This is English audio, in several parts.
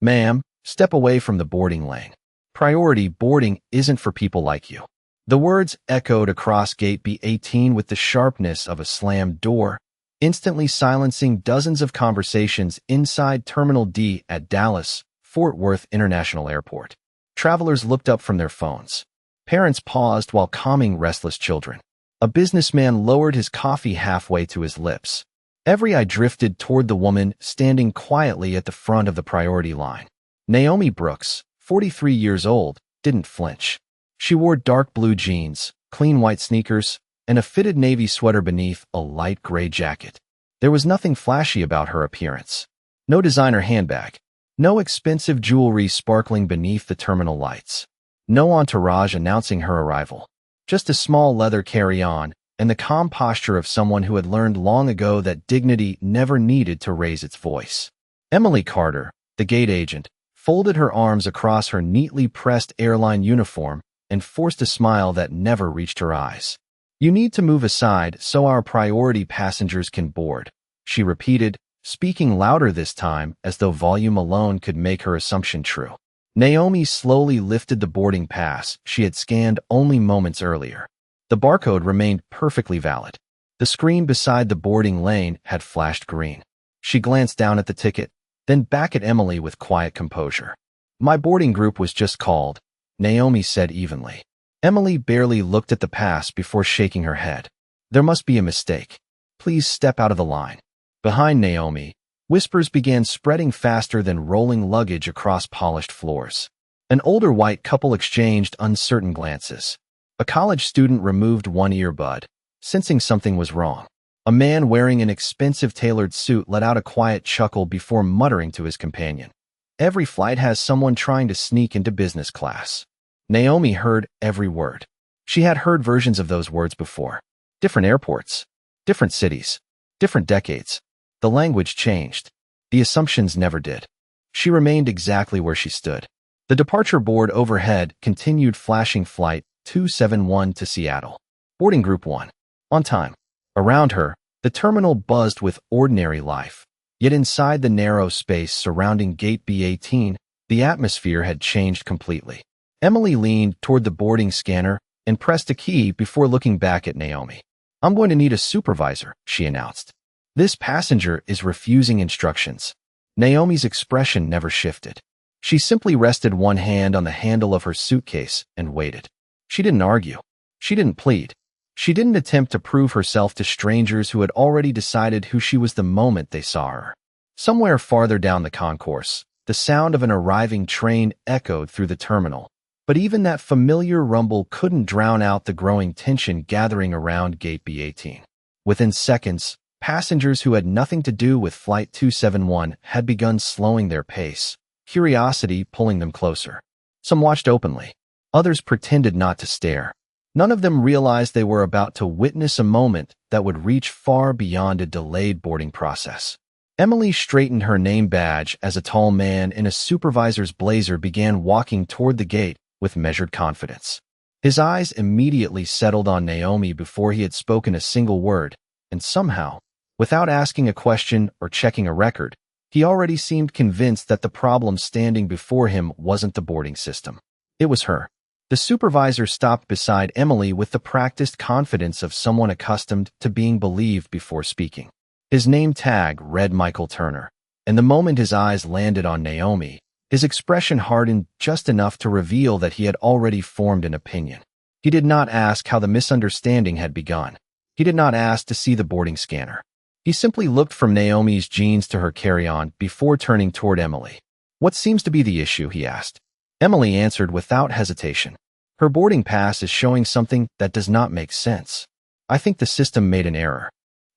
Ma'am, step away from the boarding lane. Priority boarding isn't for people like you. The words echoed across Gate B18 with the sharpness of a slammed door, instantly silencing dozens of conversations inside Terminal D at Dallas-Fort Worth International Airport. Travelers looked up from their phones. Parents paused while calming restless children. A businessman lowered his coffee halfway to his lips. Every eye drifted toward the woman standing quietly at the front of the priority line. Naomi Brooks, 43 years old, didn't flinch. She wore dark blue jeans, clean white sneakers, and a fitted navy sweater beneath a light gray jacket. There was nothing flashy about her appearance. No designer handbag. No expensive jewelry sparkling beneath the terminal lights. No entourage announcing her arrival. Just a small leather carry-on and the calm posture of someone who had learned long ago that dignity never needed to raise its voice. Emily Carter, the gate agent, folded her arms across her neatly pressed airline uniform and forced a smile that never reached her eyes. "You need to move aside so our priority passengers can board," she repeated, speaking louder this time as though volume alone could make her assumption true. Naomi slowly lifted the boarding pass she had scanned only moments earlier. The barcode remained perfectly valid. The screen beside the boarding lane had flashed green. She glanced down at the ticket, then back at Emily with quiet composure. "My boarding group was just called," Naomi said evenly. Emily barely looked at the pass before shaking her head. "There must be a mistake. Please step out of the line." Behind Naomi, whispers began spreading faster than rolling luggage across polished floors. An older white couple exchanged uncertain glances. A college student removed one earbud, sensing something was wrong. A man wearing an expensive tailored suit let out a quiet chuckle before muttering to his companion. "Every flight has someone trying to sneak into business class." Naomi heard every word. She had heard versions of those words before. Different airports, different cities, different decades. The language changed. The assumptions never did. She remained exactly where she stood. The departure board overhead continued flashing Flight 271 to Seattle. Boarding Group 1. On time. Around her, the terminal buzzed with ordinary life. Yet inside the narrow space surrounding Gate B18, the atmosphere had changed completely. Emily leaned toward the boarding scanner and pressed a key before looking back at Naomi. "I'm going to need a supervisor," she announced. "This passenger is refusing instructions." Naomi's expression never shifted. She simply rested one hand on the handle of her suitcase and waited. She didn't argue. She didn't plead. She didn't attempt to prove herself to strangers who had already decided who she was the moment they saw her. Somewhere farther down the concourse, the sound of an arriving train echoed through the terminal. But even that familiar rumble couldn't drown out the growing tension gathering around Gate B18. Within seconds, passengers who had nothing to do with Flight 271 had begun slowing their pace, curiosity pulling them closer. Some watched openly. Others pretended not to stare. None of them realized they were about to witness a moment that would reach far beyond a delayed boarding process. Emily straightened her name badge as a tall man in a supervisor's blazer began walking toward the gate with measured confidence. His eyes immediately settled on Naomi before he had spoken a single word, and somehow, without asking a question or checking a record, he already seemed convinced that the problem standing before him wasn't the boarding system. It was her. The supervisor stopped beside Emily with the practiced confidence of someone accustomed to being believed before speaking. His name tag read Michael Turner, and the moment his eyes landed on Naomi, his expression hardened just enough to reveal that he had already formed an opinion. He did not ask how the misunderstanding had begun. He did not ask to see the boarding scanner. He simply looked from Naomi's jeans to her carry-on before turning toward Emily. "What seems to be the issue?" he asked. Emily answered without hesitation. "Her boarding pass is showing something that does not make sense. I think the system made an error."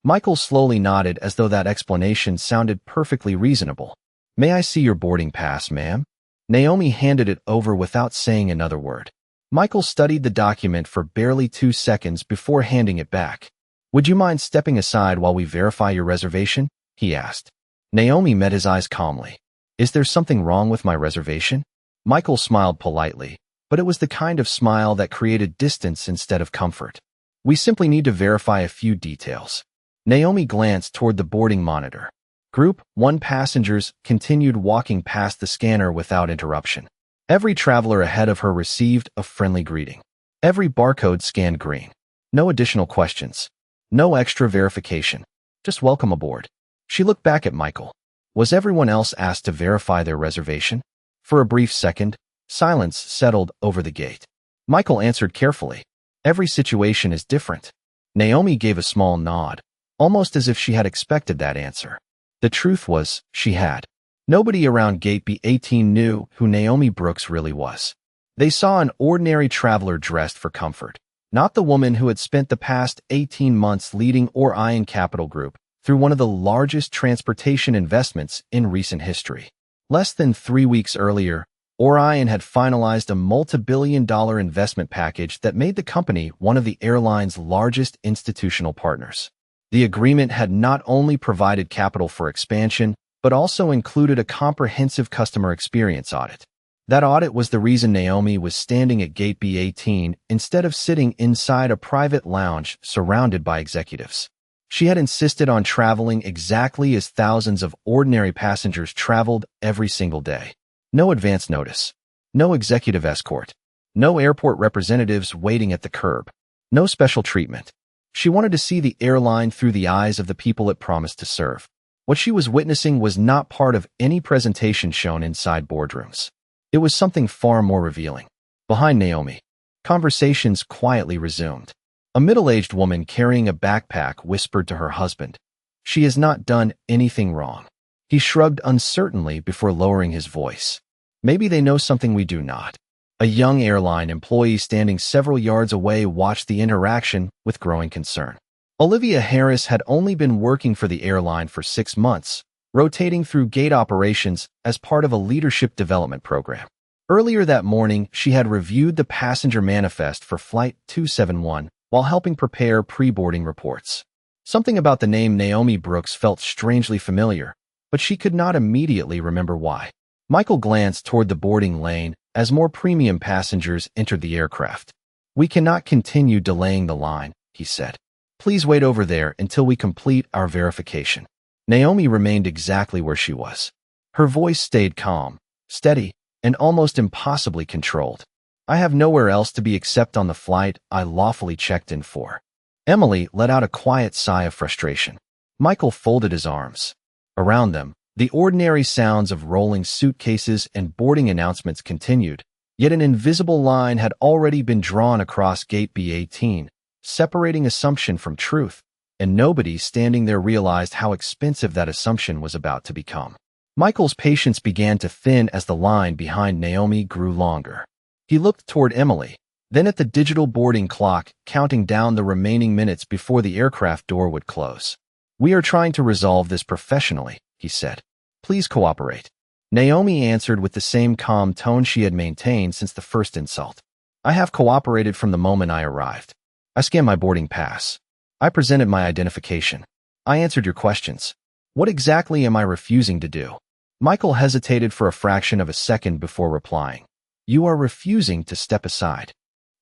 Michael slowly nodded as though that explanation sounded perfectly reasonable. "May I see your boarding pass, ma'am?" Naomi handed it over without saying another word. Michael studied the document for barely 2 seconds before handing it back. "Would you mind stepping aside while we verify your reservation?" he asked. Naomi met his eyes calmly. "Is there something wrong with my reservation?" Michael smiled politely, but it was the kind of smile that created distance instead of comfort. "We simply need to verify a few details." Naomi glanced toward the boarding monitor. Group 1 passengers continued walking past the scanner without interruption. Every traveler ahead of her received a friendly greeting. Every barcode scanned green. No additional questions. No extra verification. Just welcome aboard. She looked back at Michael. Was everyone else asked to verify their reservation? For a brief second, silence settled over the gate. Michael answered carefully. Every situation is different. Naomi gave a small nod, almost as if she had expected that answer. The truth was, she had. Nobody around Gate B18 knew who Naomi Brooks really was. They saw an ordinary traveler dressed for comfort, not the woman who had spent the past 18 months leading Airline Capital Group through one of the largest transportation investments in recent history. Less than 3 weeks earlier, Airline had finalized a multi-billion-dollar investment package that made the company one of the airline's largest institutional partners. The agreement had not only provided capital for expansion, but also included a comprehensive customer experience audit. That audit was the reason Naomi was standing at Gate B18 instead of sitting inside a private lounge surrounded by executives. She had insisted on traveling exactly as thousands of ordinary passengers traveled every single day. No advance notice. No executive escort. No airport representatives waiting at the curb. No special treatment. She wanted to see the airline through the eyes of the people it promised to serve. What she was witnessing was not part of any presentation shown inside boardrooms. It was something far more revealing. Behind Naomi, conversations quietly resumed. A middle-aged woman carrying a backpack whispered to her husband, "She has not done anything wrong." He shrugged uncertainly before lowering his voice. "Maybe they know something we do not." A young airline employee standing several yards away watched the interaction with growing concern. Olivia Harris had only been working for the airline for 6 months, rotating through gate operations as part of a leadership development program. Earlier that morning, she had reviewed the passenger manifest for Flight 271 while helping prepare pre-boarding reports. Something about the name Naomi Brooks felt strangely familiar, but she could not immediately remember why. Michael glanced toward the boarding lane as more premium passengers entered the aircraft. "We cannot continue delaying the line," he said. "Please wait over there until we complete our verification." Naomi remained exactly where she was. Her voice stayed calm, steady, and almost impossibly controlled. "I have nowhere else to be except on the flight I lawfully checked in for." Emily let out a quiet sigh of frustration. Michael folded his arms. Around them, the ordinary sounds of rolling suitcases and boarding announcements continued, yet an invisible line had already been drawn across Gate B18, separating assumption from truth, and nobody standing there realized how expensive that assumption was about to become. Michael's patience began to thin as the line behind Naomi grew longer. He looked toward Emily, then at the digital boarding clock, counting down the remaining minutes before the aircraft door would close. "We are trying to resolve this professionally," he said. "Please cooperate." Naomi answered with the same calm tone she had maintained since the first insult. "I have cooperated from the moment I arrived. I scanned my boarding pass. I presented my identification. I answered your questions. What exactly am I refusing to do?" Michael hesitated for a fraction of a second before replying. "You are refusing to step aside."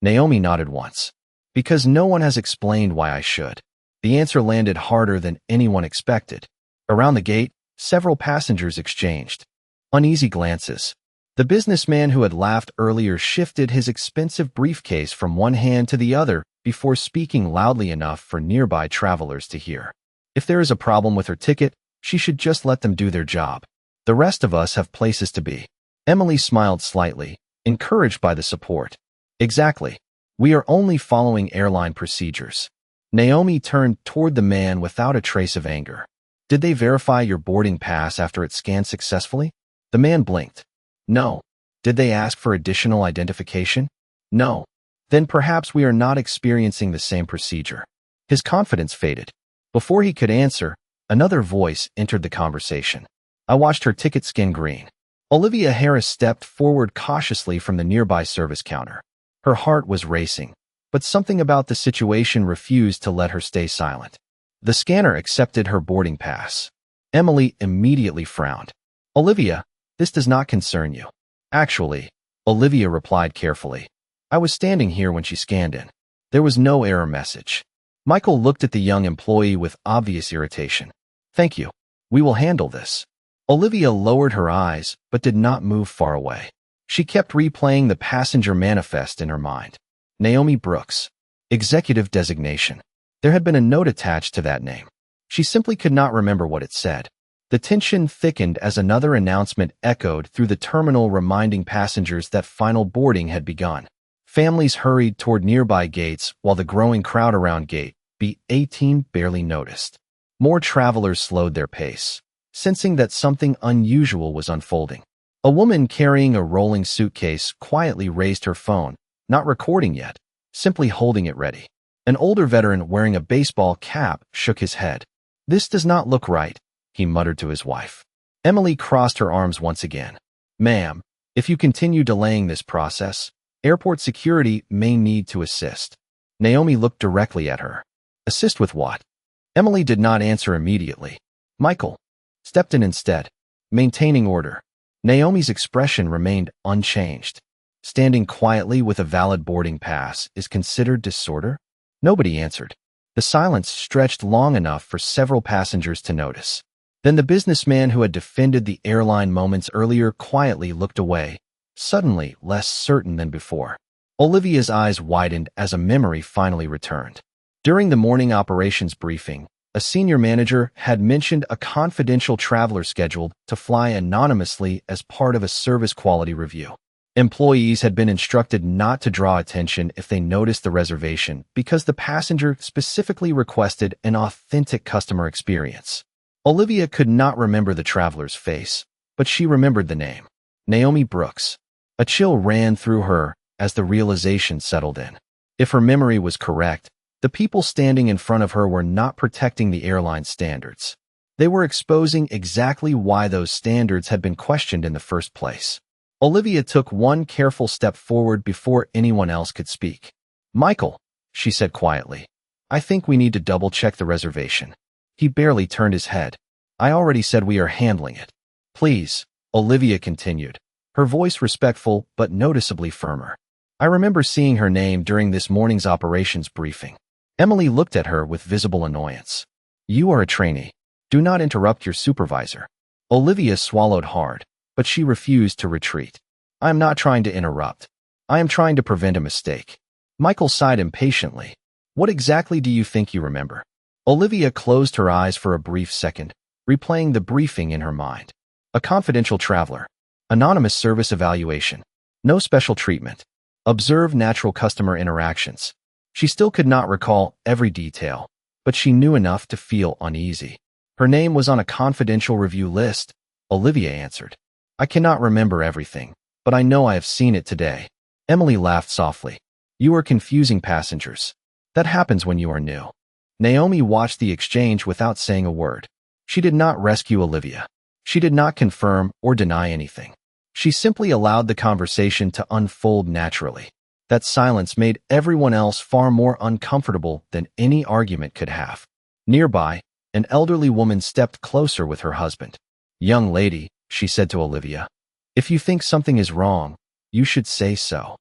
Naomi nodded once. "Because no one has explained why I should." The answer landed harder than anyone expected. Around the gate, several passengers exchanged uneasy glances. The businessman who had laughed earlier shifted his expensive briefcase from one hand to the other before speaking loudly enough for nearby travelers to hear. "If there is a problem with her ticket, she should just let them do their job. The rest of us have places to be." Emily smiled slightly, encouraged by the support. "Exactly. We are only following airline procedures." Naomi turned toward the man without a trace of anger. "Did they verify your boarding pass after it scanned successfully?" The man blinked. "No." "Did they ask for additional identification?" "No." "Then perhaps we are not experiencing the same procedure." His confidence faded. Before he could answer, another voice entered the conversation. "I watched her ticket scan green." Olivia Harris stepped forward cautiously from the nearby service counter. Her heart was racing, but something about the situation refused to let her stay silent. The scanner accepted her boarding pass. Emily immediately frowned. "Olivia, this does not concern you." "Actually," Olivia replied carefully, "I was standing here when she scanned in. There was no error message." Michael looked at the young employee with obvious irritation. "Thank you." We will handle this. Olivia lowered her eyes, but did not move far away. She kept replaying the passenger manifest in her mind. Naomi Brooks. Executive designation. There had been a note attached to that name. She simply could not remember what it said. The tension thickened as another announcement echoed through the terminal, reminding passengers that final boarding had begun. Families hurried toward nearby gates while the growing crowd around gate B18 barely noticed. More travelers slowed their pace, sensing that something unusual was unfolding. A woman carrying a rolling suitcase quietly raised her phone, not recording yet, simply holding it ready. An older veteran wearing a baseball cap shook his head. "This does not look right," he muttered to his wife. Emily crossed her arms once again. "Ma'am, if you continue delaying this process, airport security may need to assist." Naomi looked directly at her. "Assist with what?" Emily did not answer immediately. Michael stepped in instead, maintaining order. Naomi's expression remained unchanged. Standing quietly with a valid boarding pass is considered disorder? Nobody answered. The silence stretched long enough for several passengers to notice. Then the businessman who had defended the airline moments earlier quietly looked away, suddenly less certain than before. Olivia's eyes widened as a memory finally returned. During the morning operations briefing, a senior manager had mentioned a confidential traveler scheduled to fly anonymously as part of a service quality review. Employees had been instructed not to draw attention if they noticed the reservation because the passenger specifically requested an authentic customer experience. Olivia could not remember the traveler's face, but she remembered the name. Naomi Brooks. A chill ran through her as the realization settled in. If her memory was correct, the people standing in front of her were not protecting the airline standards. They were exposing exactly why those standards had been questioned in the first place. Olivia took one careful step forward before anyone else could speak. "Michael," she said quietly, "I think we need to double-check the reservation." He barely turned his head. "I already said we are handling it." "Please," Olivia continued, her voice respectful but noticeably firmer. "I remember seeing her name during this morning's operations briefing." Emily looked at her with visible annoyance. "You are a trainee. Do not interrupt your supervisor." Olivia swallowed hard, but she refused to retreat. "I am not trying to interrupt. I am trying to prevent a mistake." Michael sighed impatiently. "What exactly do you think you remember?" Olivia closed her eyes for a brief second, replaying the briefing in her mind. A confidential traveler. Anonymous service evaluation. No special treatment. Observe natural customer interactions. She still could not recall every detail, but she knew enough to feel uneasy. "Her name was on a confidential review list," Olivia answered. "I cannot remember everything, but I know I have seen it today." Emily laughed softly. "You are confusing passengers. That happens when you are new." Naomi watched the exchange without saying a word. She did not rescue Olivia. She did not confirm or deny anything. She simply allowed the conversation to unfold naturally. That silence made everyone else far more uncomfortable than any argument could have. Nearby, an elderly woman stepped closer with her husband. "Young lady," she said to Olivia, "if you think something is wrong, you should say so."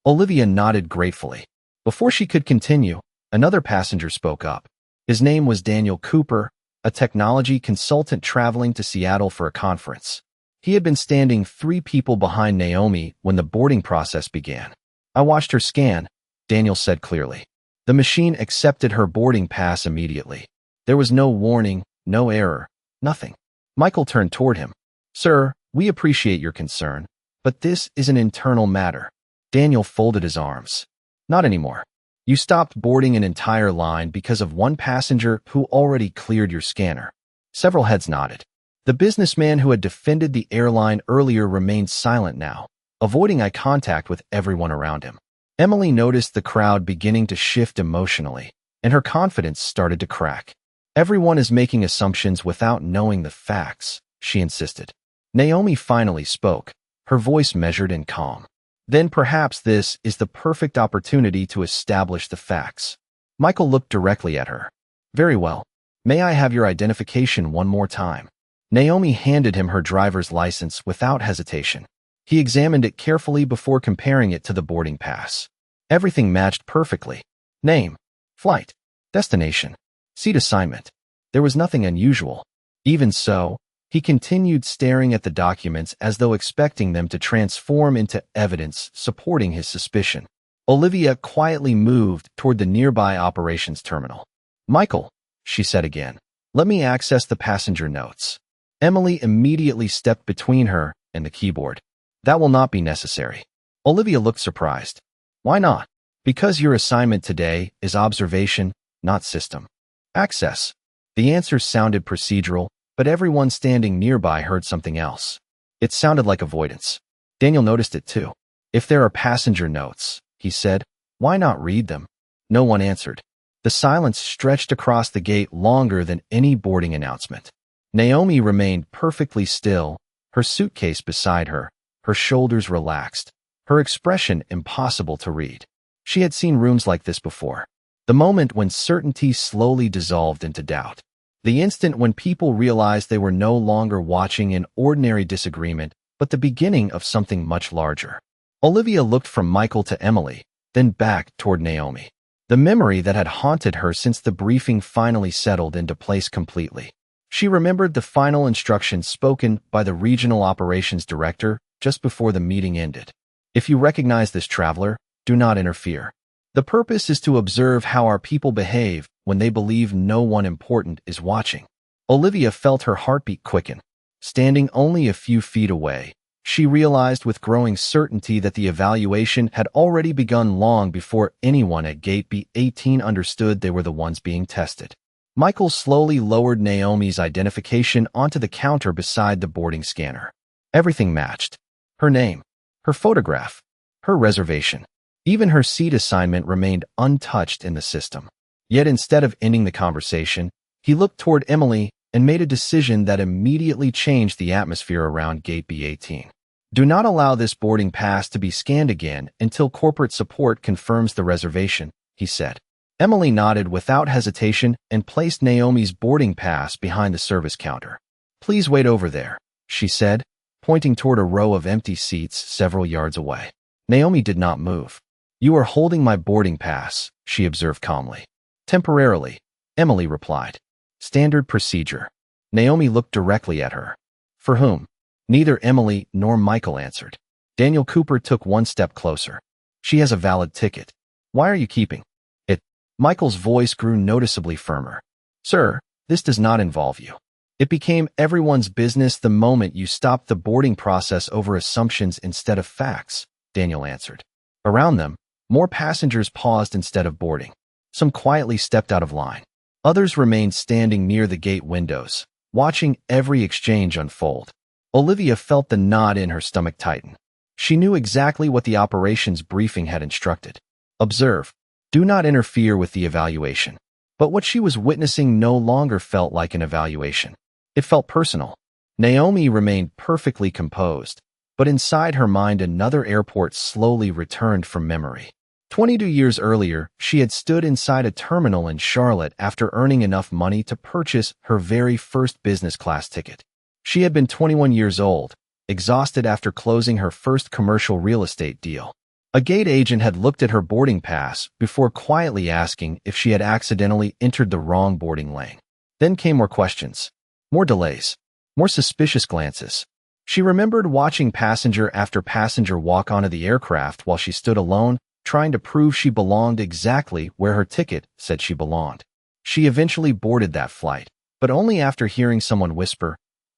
Olivia nodded gratefully. Before she could continue, another passenger spoke up. His name was Daniel Cooper, a technology consultant traveling to Seattle for a conference. He had been standing 3 people behind Naomi when the boarding process began. "I watched her scan," Daniel said clearly. The machine accepted her boarding pass immediately. There was no warning, no error, nothing. Michael turned toward him. "Sir, we appreciate your concern, but this is an internal matter." Daniel folded his arms. "Not anymore. You stopped boarding an entire line because of one passenger who already cleared your scanner." Several heads nodded. The businessman who had defended the airline earlier remained silent now, avoiding eye contact with everyone around him. Emily noticed the crowd beginning to shift emotionally, and her confidence started to crack. "Everyone is making assumptions without knowing the facts," she insisted. Naomi finally spoke, her voice measured and calm. "Then perhaps this is the perfect opportunity to establish the facts." Michael looked directly at her. "Very well. May I have your identification one more time?" Naomi handed him her driver's license without hesitation. He examined it carefully before comparing it to the boarding pass. Everything matched perfectly. Name, flight, destination, seat assignment. There was nothing unusual. Even so, he continued staring at the documents as though expecting them to transform into evidence supporting his suspicion. Olivia quietly moved toward the nearby operations terminal. "Michael," she said again, "let me access the passenger notes." Emily immediately stepped between her and the keyboard. "That will not be necessary." Olivia looked surprised. "Why not?" "Because your assignment today is observation, not system access." The answer sounded procedural, but everyone standing nearby heard something else. It sounded like avoidance. Daniel noticed it too. "If there are passenger notes," he said, "why not read them?" No one answered. The silence stretched across the gate longer than any boarding announcement. Naomi remained perfectly still, her suitcase beside her, her shoulders relaxed, her expression impossible to read. She had seen rooms like this before. The moment when certainty slowly dissolved into doubt. The instant when people realized they were no longer watching an ordinary disagreement, but the beginning of something much larger. Olivia looked from Michael to Emily, then back toward Naomi. The memory that had haunted her since the briefing finally settled into place completely. She remembered the final instructions spoken by the regional operations director just before the meeting ended. "If you recognize this traveler, do not interfere. The purpose is to observe how our people behave when they believe no one important is watching." Olivia felt her heartbeat quicken. Standing only a few feet away, she realized with growing certainty that the evaluation had already begun long before anyone at Gate B18 understood they were the ones being tested. Michael slowly lowered Naomi's identification onto the counter beside the boarding scanner. Everything matched. Her name, her photograph, her reservation. Even her seat assignment remained untouched in the system. Yet instead of ending the conversation, he looked toward Emily and made a decision that immediately changed the atmosphere around Gate B18. "Do not allow this boarding pass to be scanned again until corporate support confirms the reservation," he said. Emily nodded without hesitation and placed Naomi's boarding pass behind the service counter. "Please wait over there," she said, pointing toward a row of empty seats several yards away. Naomi did not move. "You are holding my boarding pass," she observed calmly. "Temporarily," Emily replied. "Standard procedure." Naomi looked directly at her. "For whom?" Neither Emily nor Michael answered. Daniel Cooper took one step closer. "She has a valid ticket. Why are you keeping it?" Michael's voice grew noticeably firmer. "Sir, this does not involve you. It became everyone's business the moment you stopped the boarding process over assumptions instead of facts," Daniel answered. Around them, more passengers paused instead of boarding. Some quietly stepped out of line. Others remained standing near the gate windows, watching every exchange unfold. Olivia felt the knot in her stomach tighten. She knew exactly what the operations briefing had instructed. Observe. Do not interfere with the evaluation. But what she was witnessing no longer felt like an evaluation. It felt personal. Naomi remained perfectly composed, but inside her mind another airport slowly returned from memory. 22 years earlier, she had stood inside a terminal in Charlotte after earning enough money to purchase her very first business class ticket. She had been 21 years old, exhausted after closing her first commercial real estate deal. A gate agent had looked at her boarding pass before quietly asking if she had accidentally entered the wrong boarding lane. Then came more questions, more delays, more suspicious glances. She remembered watching passenger after passenger walk onto the aircraft while she stood alone, trying to prove she belonged exactly where her ticket said she belonged. She eventually boarded that flight, but only after hearing someone whisper,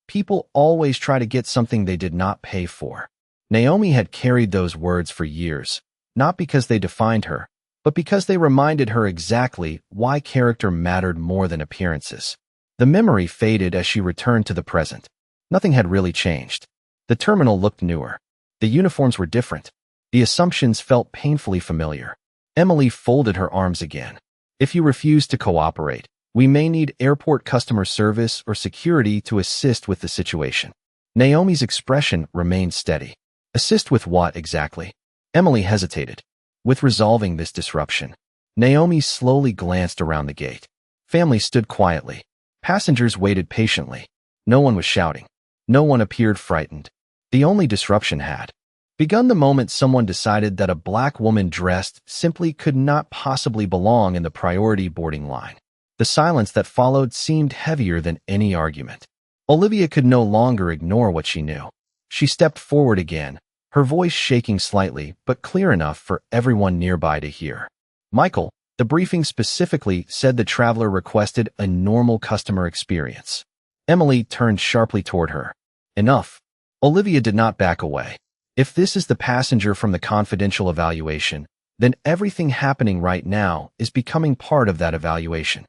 "People always try to get something they did not pay for." Naomi had carried those words for years, not because they defined her, but because they reminded her exactly why character mattered more than appearances. The memory faded as she returned to the present. Nothing had really changed. The terminal looked newer. The uniforms were different. The assumptions felt painfully familiar. Emily folded her arms again. "If you refuse to cooperate, we may need airport customer service or security to assist with the situation." Naomi's expression remained steady. "Assist with what exactly?" Emily hesitated. "With resolving this disruption." Naomi slowly glanced around the gate. Families stood quietly. Passengers waited patiently. No one was shouting. No one appeared frightened. The only disruption had begun the moment someone decided that a black woman dressed simply could not possibly belong in the priority boarding line. The silence that followed seemed heavier than any argument. Olivia could no longer ignore what she knew. She stepped forward again, her voice shaking slightly but clear enough for everyone nearby to hear. Michael, the briefing specifically said the traveler requested a normal customer experience. Emily turned sharply toward her. Enough. Olivia did not back away. If this is the passenger from the confidential evaluation, then everything happening right now is becoming part of that evaluation.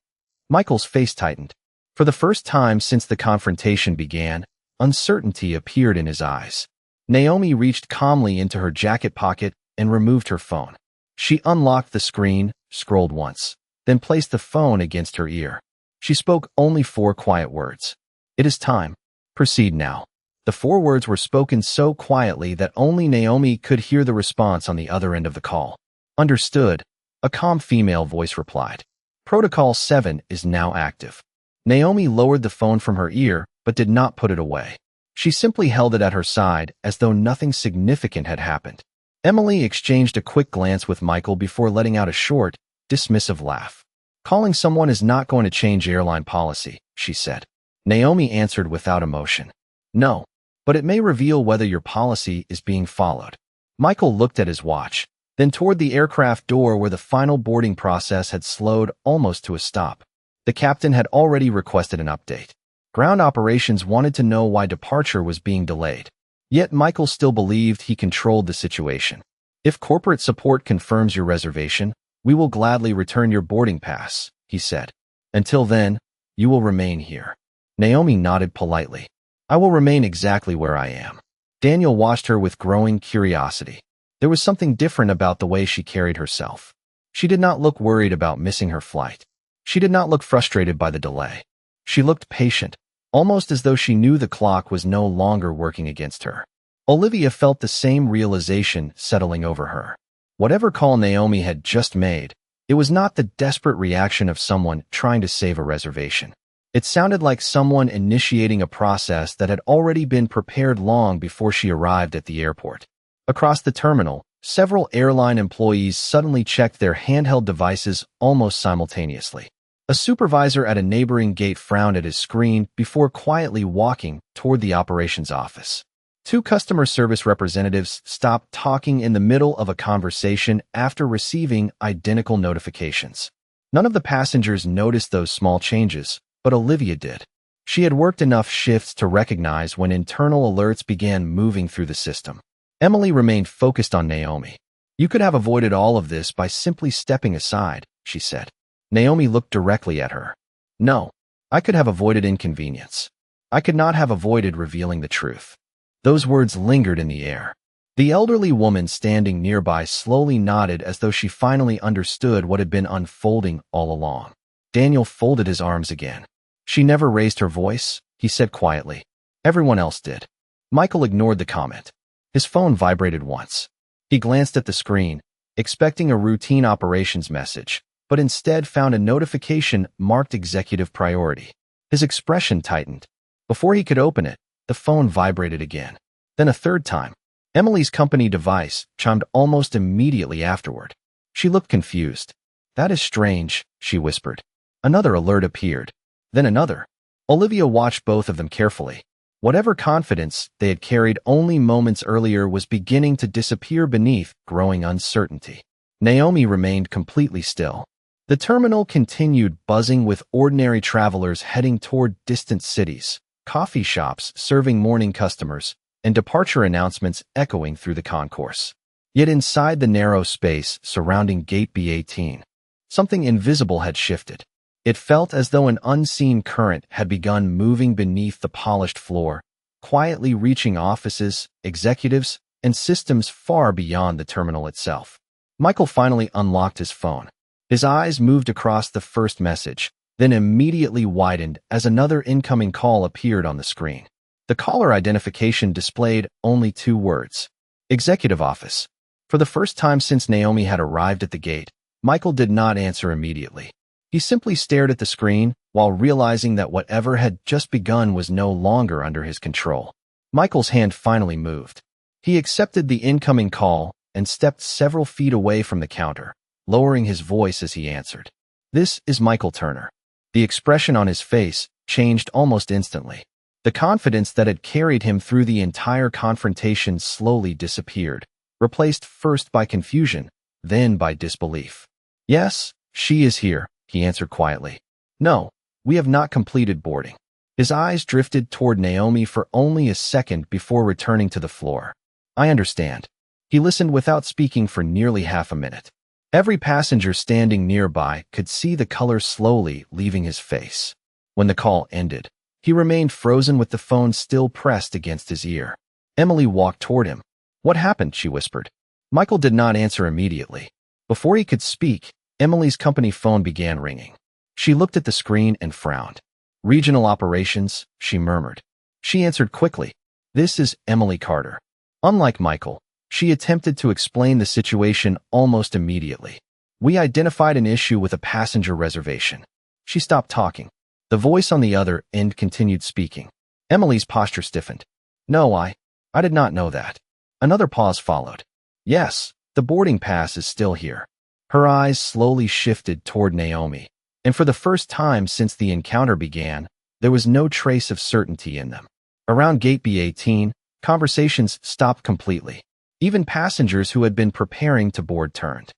Michael's face tightened. For the first time since the confrontation began, uncertainty appeared in his eyes. Naomi reached calmly into her jacket pocket and removed her phone. She unlocked the screen, scrolled once, then placed the phone against her ear. She spoke only 4 quiet words. "It is time. Proceed now." The 4 words were spoken so quietly that only Naomi could hear the response on the other end of the call. "Understood," a calm female voice replied. "Protocol 7 is now active." Naomi lowered the phone from her ear, but did not put it away. She simply held it at her side as though nothing significant had happened. Emily exchanged a quick glance with Michael before letting out a short, dismissive laugh. "Calling someone is not going to change airline policy," she said. Naomi answered without emotion. "No, but it may reveal whether your policy is being followed." Michael looked at his watch, then toward the aircraft door where the final boarding process had slowed almost to a stop. The captain had already requested an update. Ground operations wanted to know why departure was being delayed. Yet Michael still believed he controlled the situation. "If corporate support confirms your reservation, we will gladly return your boarding pass," he said. "Until then, you will remain here." Naomi nodded politely. "I will remain exactly where I am." Daniel watched her with growing curiosity. There was something different about the way she carried herself. She did not look worried about missing her flight. She did not look frustrated by the delay. She looked patient, almost as though she knew the clock was no longer working against her. Olivia felt the same realization settling over her. Whatever call Naomi had just made, it was not the desperate reaction of someone trying to save a reservation. It sounded like someone initiating a process that had already been prepared long before she arrived at the airport. Across the terminal, several airline employees suddenly checked their handheld devices almost simultaneously. A supervisor at a neighboring gate frowned at his screen before quietly walking toward the operations office. 2 customer service representatives stopped talking in the middle of a conversation after receiving identical notifications. None of the passengers noticed those small changes, but Olivia did. She had worked enough shifts to recognize when internal alerts began moving through the system. Emily remained focused on Naomi. "You could have avoided all of this by simply stepping aside," she said. Naomi looked directly at her. "No, I could have avoided inconvenience. I could not have avoided revealing the truth." Those words lingered in the air. The elderly woman standing nearby slowly nodded as though she finally understood what had been unfolding all along. Daniel folded his arms again. "She never raised her voice," he said quietly. "Everyone else did." Michael ignored the comment. His phone vibrated once. He glanced at the screen, expecting a routine operations message, but instead found a notification marked executive priority. His expression tightened. Before he could open it, the phone vibrated again. Then a third time. Emily's company device chimed almost immediately afterward. She looked confused. "That is strange," she whispered. Another alert appeared. Then another. Olivia watched both of them carefully. Whatever confidence they had carried only moments earlier was beginning to disappear beneath growing uncertainty. Naomi remained completely still. The terminal continued buzzing with ordinary travelers heading toward distant cities, coffee shops serving morning customers, and departure announcements echoing through the concourse. Yet inside the narrow space surrounding Gate B18, something invisible had shifted. It felt as though an unseen current had begun moving beneath the polished floor, quietly reaching offices, executives, and systems far beyond the terminal itself. Michael finally unlocked his phone. His eyes moved across the first message, then immediately widened as another incoming call appeared on the screen. The caller identification displayed only 2 words. Executive Office. For the first time since Naomi had arrived at the gate, Michael did not answer immediately. He simply stared at the screen while realizing that whatever had just begun was no longer under his control. Michael's hand finally moved. He accepted the incoming call and stepped several feet away from the counter, lowering his voice as he answered. "This is Michael Turner." The expression on his face changed almost instantly. The confidence that had carried him through the entire confrontation slowly disappeared, replaced first by confusion, then by disbelief. "Yes, she is here," he answered quietly. "No, we have not completed boarding." His eyes drifted toward Naomi for only a second before returning to the floor. "I understand." He listened without speaking for nearly half a minute. Every passenger standing nearby could see the color slowly leaving his face. When the call ended, he remained frozen with the phone still pressed against his ear. Emily walked toward him. "What happened?" she whispered. Michael did not answer immediately. Before he could speak, Emily's company phone began ringing. She looked at the screen and frowned. "Regional operations," she murmured. She answered quickly. "This is Emily Carter." Unlike Michael, she attempted to explain the situation almost immediately. "We identified an issue with a passenger reservation." She stopped talking. The voice on the other end continued speaking. Emily's posture stiffened. "No, I did not know that." Another pause followed. "Yes, the boarding pass is still here." Her eyes slowly shifted toward Naomi, and for the first time since the encounter began, there was no trace of certainty in them. Around gate B18, conversations stopped completely. Even passengers who had been preparing to board turned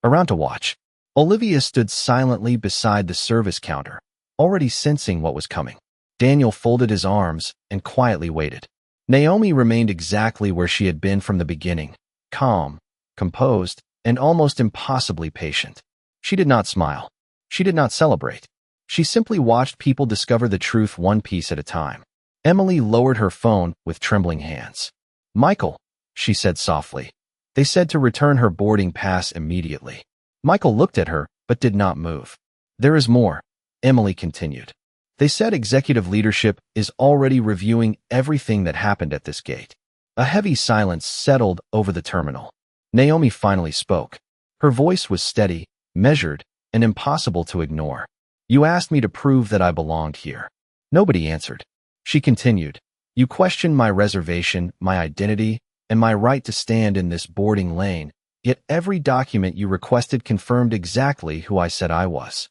around to watch. Olivia stood silently beside the service counter, already sensing what was coming. Daniel folded his arms and quietly waited. Naomi remained exactly where she had been from the beginning, calm, composed, and almost impossibly patient. She did not smile. She did not celebrate. She simply watched people discover the truth one piece at a time. Emily lowered her phone with trembling hands. "Michael," she said softly. "They said to return her boarding pass immediately." Michael looked at her, but did not move. "There is more," Emily continued. "They said executive leadership is already reviewing everything that happened at this gate." A heavy silence settled over the terminal. Naomi finally spoke. Her voice was steady, measured, and impossible to ignore. "You asked me to prove that I belonged here." Nobody answered. She continued. "You questioned my reservation, my identity, and my right to stand in this boarding lane, yet every document you requested confirmed exactly who I said I was."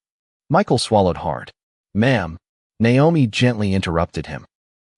Michael swallowed hard. "Ma'am," Naomi gently interrupted him.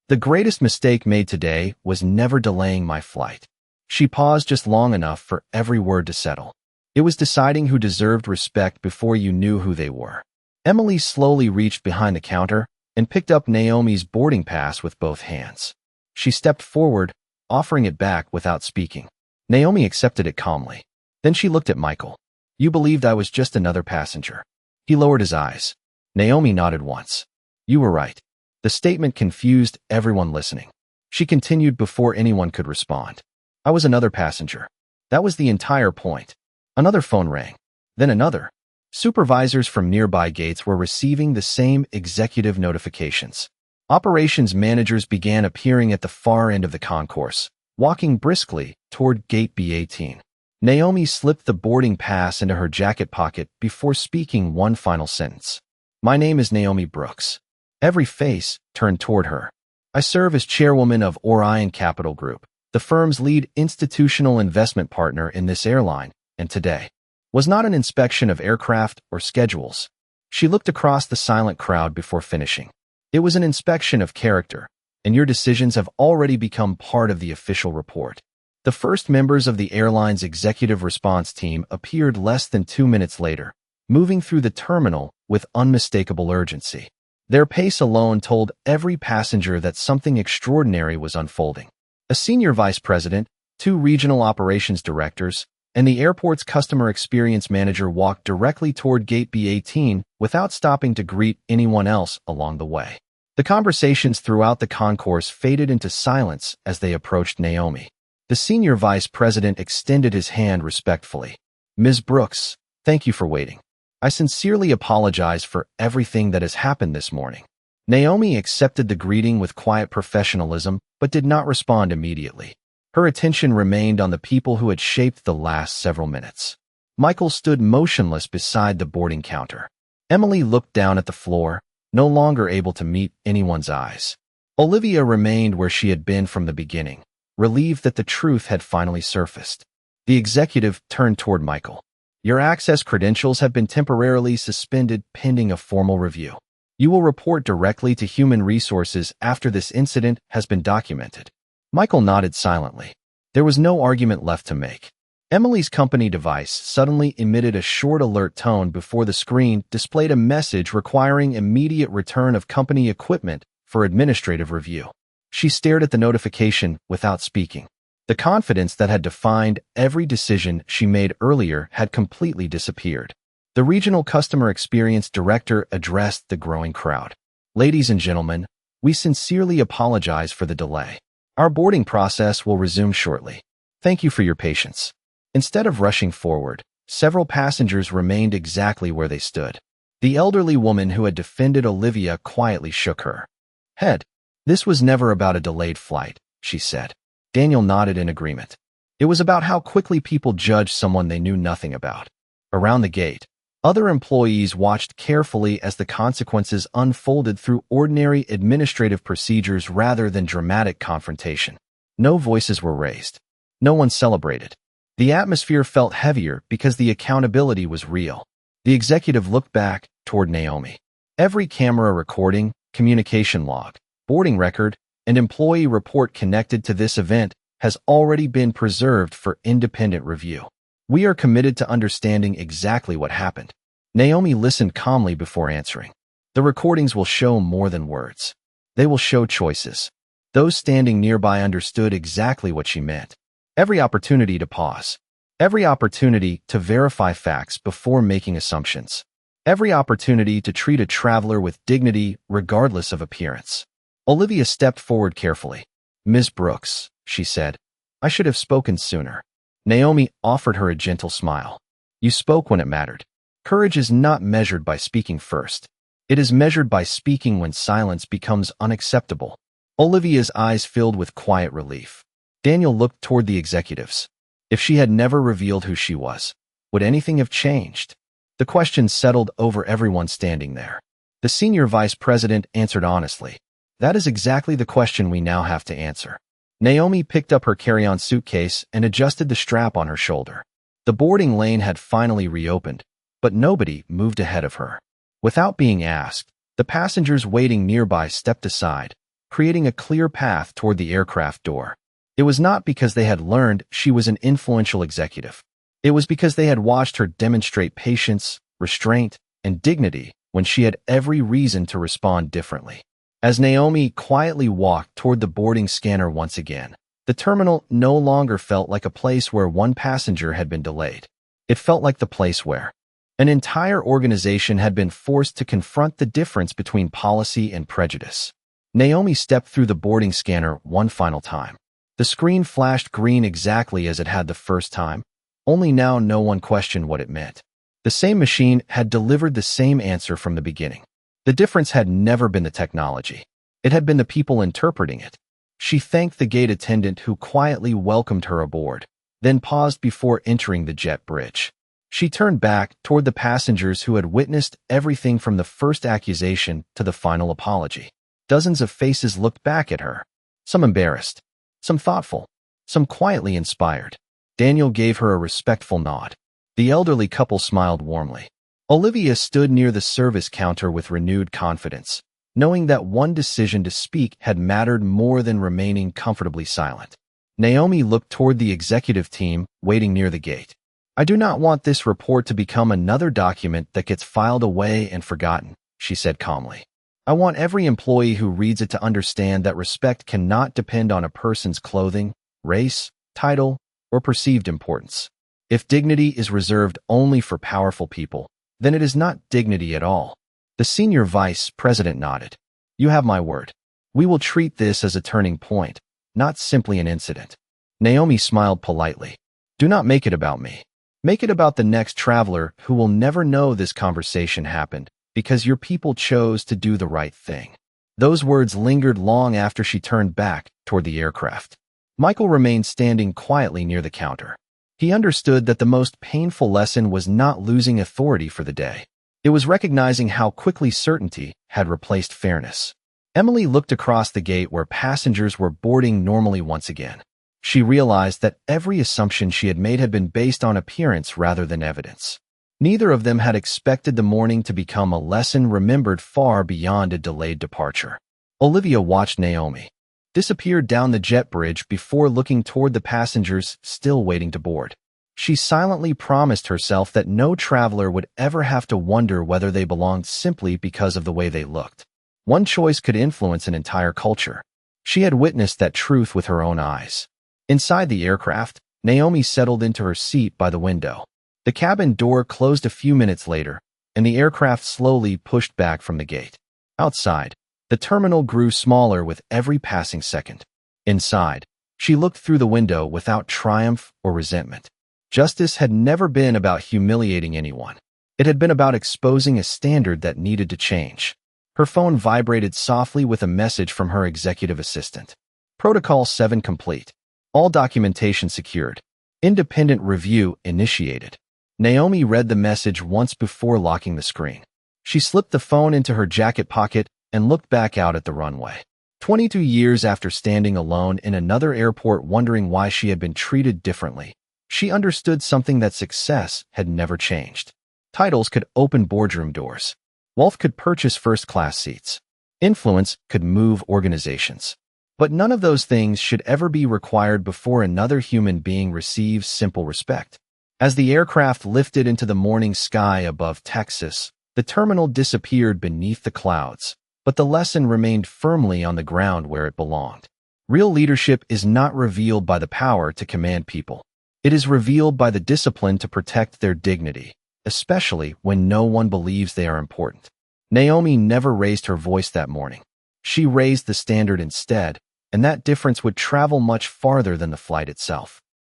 "The greatest mistake made today was never delaying my flight." She paused just long enough for every word to settle. "It was deciding who deserved respect before you knew who they were." Emily slowly reached behind the counter and picked up Naomi's boarding pass with both hands. She stepped forward, offering it back without speaking. Naomi accepted it calmly. Then she looked at Michael. "You believed I was just another passenger." He lowered his eyes. Naomi nodded once. "You were right." The statement confused everyone listening. She continued before anyone could respond. "I was another passenger. That was the entire point." Another phone rang. Then another. Supervisors from nearby gates were receiving the same executive notifications. Operations managers began appearing at the far end of the concourse, walking briskly toward gate B18. Naomi slipped the boarding pass into her jacket pocket before speaking one final sentence. "My name is Naomi Brooks." Every face turned toward her. "I serve as chairwoman of Orion Capital Group, the firm's lead institutional investment partner in this airline, and today was not an inspection of aircraft or schedules." She looked across the silent crowd before finishing. "It was an inspection of character, and your decisions have already become part of the official report." The first members of the airline's executive response team appeared less than 2 minutes later, moving through the terminal with unmistakable urgency. Their pace alone told every passenger that something extraordinary was unfolding. A senior vice president, 2 regional operations directors, and the airport's customer experience manager walked directly toward gate B18 without stopping to greet anyone else along the way. The conversations throughout the concourse faded into silence as they approached Naomi. The senior vice president extended his hand respectfully. "Ms. Brooks, thank you for waiting. I sincerely apologize for everything that has happened this morning." Naomi accepted the greeting with quiet professionalism, but did not respond immediately. Her attention remained on the people who had shaped the last several minutes. Michael stood motionless beside the boarding counter. Emily looked down at the floor, no longer able to meet anyone's eyes. Olivia remained where she had been from the beginning, relieved that the truth had finally surfaced. The executive turned toward Michael. "Your access credentials have been temporarily suspended pending a formal review." You will report directly to Human Resources after this incident has been documented. Michael nodded silently. There was no argument left to make. Emily's company device suddenly emitted a short alert tone before the screen displayed a message requiring immediate return of company equipment for administrative review. She stared at the notification without speaking. The confidence that had defined every decision she made earlier had completely disappeared. The regional customer experience director addressed the growing crowd. Ladies and gentlemen, we sincerely apologize for the delay. Our boarding process will resume shortly. Thank you for your patience. Instead of rushing forward, several passengers remained exactly where they stood. The elderly woman who had defended Olivia quietly shook her head. This was never about a delayed flight, she said. Daniel nodded in agreement. It was about how quickly people judged someone they knew nothing about. Around the gate, other employees watched carefully as the consequences unfolded through ordinary administrative procedures rather than dramatic confrontation. No voices were raised. No one celebrated. The atmosphere felt heavier because the accountability was real. The executive looked back toward Naomi. Every camera recording, communication log, boarding record, and employee report connected to this event has already been preserved for independent review. We are committed to understanding exactly what happened. Naomi listened calmly before answering. The recordings will show more than words. They will show choices. Those standing nearby understood exactly what she meant. Every opportunity to pause. Every opportunity to verify facts before making assumptions. Every opportunity to treat a traveler with dignity regardless of appearance. Olivia stepped forward carefully. Ms. Brooks, she said, I should have spoken sooner. Naomi offered her a gentle smile. You spoke when it mattered. Courage is not measured by speaking first. It is measured by speaking when silence becomes unacceptable. Olivia's eyes filled with quiet relief. Daniel looked toward the executives. If she had never revealed who she was, would anything have changed? The question settled over everyone standing there. The senior vice president answered honestly. That is exactly the question we now have to answer. Naomi picked up her carry-on suitcase and adjusted the strap on her shoulder. The boarding lane had finally reopened, but nobody moved ahead of her. Without being asked, the passengers waiting nearby stepped aside, creating a clear path toward the aircraft door. It was not because they had learned she was an influential executive. It was because they had watched her demonstrate patience, restraint, and dignity when she had every reason to respond differently. As Naomi quietly walked toward the boarding scanner once again, the terminal no longer felt like a place where one passenger had been delayed. It felt like the place where an entire organization had been forced to confront the difference between policy and prejudice. Naomi stepped through the boarding scanner one final time. The screen flashed green exactly as it had the first time, only now no one questioned what it meant. The same machine had delivered the same answer from the beginning. The difference had never been the technology. It had been the people interpreting it. She thanked the gate attendant who quietly welcomed her aboard, then paused before entering the jet bridge. She turned back toward the passengers who had witnessed everything from the first accusation to the final apology. Dozens of faces looked back at her, some embarrassed, some thoughtful, some quietly inspired. Daniel gave her a respectful nod. The elderly couple smiled warmly. Olivia stood near the service counter with renewed confidence, knowing that one decision to speak had mattered more than remaining comfortably silent. Naomi looked toward the executive team waiting near the gate. I do not want this report to become another document that gets filed away and forgotten, she said calmly. I want every employee who reads it to understand that respect cannot depend on a person's clothing, race, title, or perceived importance. If dignity is reserved only for powerful people, then it is not dignity at all. The senior vice president nodded. You have my word. We will treat this as a turning point, not simply an incident. Naomi smiled politely. Do not make it about me. Make it about the next traveler who will never know this conversation happened because your people chose to do the right thing. Those words lingered long after she turned back toward the aircraft. Michael remained standing quietly near the counter. He understood that the most painful lesson was not losing authority for the day. It was recognizing how quickly certainty had replaced fairness. Emily looked across the gate where passengers were boarding normally once again. She realized that every assumption she had made had been based on appearance rather than evidence. Neither of them had expected the morning to become a lesson remembered far beyond a delayed departure. Olivia watched Naomi disappear down the jet bridge before looking toward the passengers still waiting to board. She silently promised herself that no traveler would ever have to wonder whether they belonged simply because of the way they looked. One choice could influence an entire culture. She had witnessed that truth with her own eyes. Inside the aircraft, Naomi settled into her seat by the window. The cabin door closed a few minutes later, and the aircraft slowly pushed back from the gate. Outside, the terminal grew smaller with every passing second. Inside, she looked through the window without triumph or resentment. Justice had never been about humiliating anyone. It had been about exposing a standard that needed to change. Her phone vibrated softly with a message from her executive assistant. Protocol 7 complete. All documentation secured. Independent review initiated. Naomi read the message once before locking the screen. She slipped the phone into her jacket pocket and looked back out at the runway. 22 years after standing alone in another airport wondering why she had been treated differently, she understood something: that success had never changed. Titles could open boardroom doors. Wealth could purchase first-class seats. Influence could move organizations. But none of those things should ever be required before another human being receives simple respect. As the aircraft lifted into the morning sky above Texas, the terminal disappeared beneath the clouds, but the lesson remained firmly on the ground where it belonged. Real leadership is not revealed by the power to command people. It is revealed by the discipline to protect their dignity, especially when no one believes they are important. Naomi never raised her voice that morning. She raised the standard instead, and that difference would travel much farther than the flight itself.